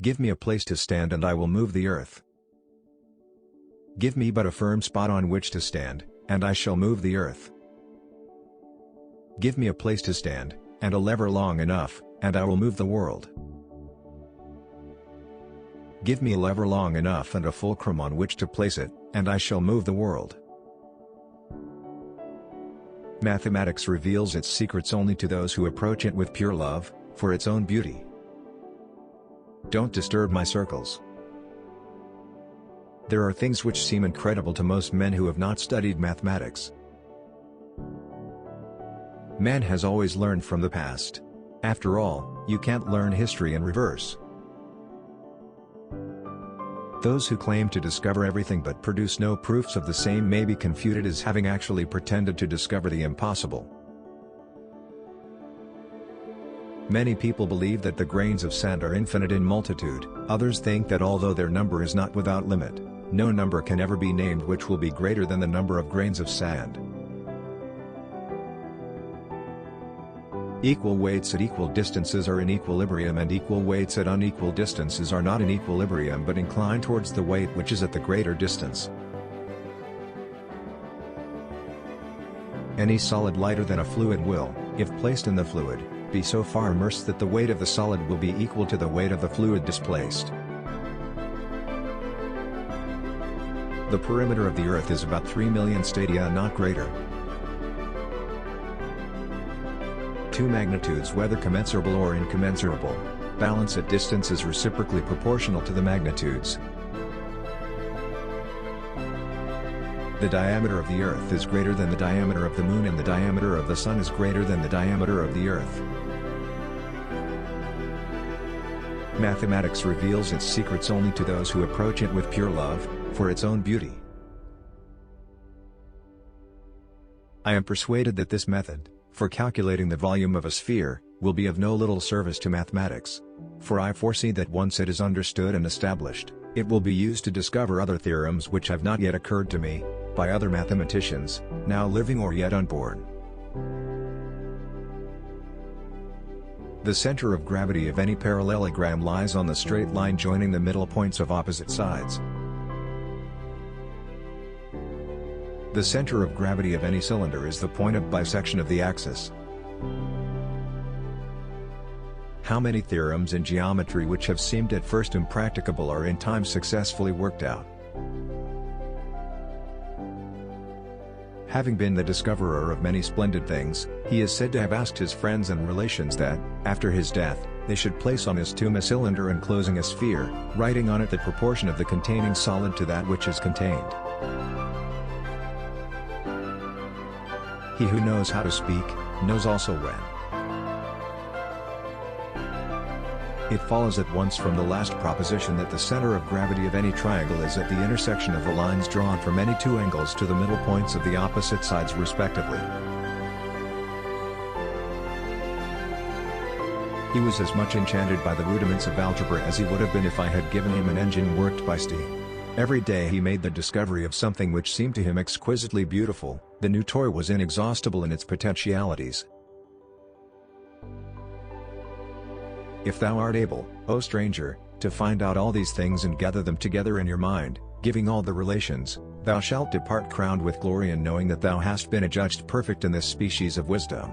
Give me a place to stand and I will move the earth. Give me but a firm spot on which to stand, and I shall move the earth. Give me a place to stand, and a lever long enough, and I will move the world. Give me a lever long enough and a fulcrum on which to place it, and I shall move the world. Mathematics reveals its secrets only to those who approach it with pure love, for its own beauty. Don't disturb my circles. There are things which seem incredible to most men who have not studied mathematics. Man has always learned from the past. After all, you can't learn history in reverse. Those who claim to discover everything but produce no proofs of the same may be confuted as having actually pretended to discover the impossible. Many people believe that the grains of sand are infinite in multitude, others think that although their number is not without limit, no number can ever be named which will be greater than the number of grains of sand. Equal weights at equal distances are in equilibrium and equal weights at unequal distances are not in equilibrium but incline towards the weight which is at the greater distance. Any solid lighter than a fluid will, if placed in the fluid, be so far immersed that the weight of the solid will be equal to the weight of the fluid displaced. The perimeter of the Earth is about 3 million stadia, not greater. Two magnitudes, whether commensurable or incommensurable, balance at distance is reciprocally proportional to the magnitudes. The diameter of the Earth is greater than the diameter of the Moon and the diameter of the Sun is greater than the diameter of the Earth. Mathematics reveals its secrets only to those who approach it with pure love, for its own beauty. I am persuaded that this method, for calculating the volume of a sphere, will be of no little service to mathematics. For I foresee that once it is understood and established, it will be used to discover other theorems which have not yet occurred to me, by other mathematicians, now living or yet unborn. The center of gravity of any parallelogram lies on the straight line joining the middle points of opposite sides. The center of gravity of any cylinder is the point of bisection of the axis. How many theorems in geometry which have seemed at first impracticable are in time successfully worked out? Having been the discoverer of many splendid things, he is said to have asked his friends and relations that, after his death, they should place on his tomb a cylinder enclosing a sphere, writing on it the proportion of the containing solid to that which is contained. He who knows how to speak, knows also when. It follows at once from the last proposition that the center of gravity of any triangle is at the intersection of the lines drawn from any two angles to the middle points of the opposite sides respectively. He was as much enchanted by the rudiments of algebra as he would have been if I had given him an engine worked by steam. Every day he made the discovery of something which seemed to him exquisitely beautiful. The new toy was inexhaustible in its potentialities. If thou art able, O stranger, to find out all these things and gather them together in your mind, giving all the relations, thou shalt depart crowned with glory and knowing that thou hast been adjudged perfect in this species of wisdom.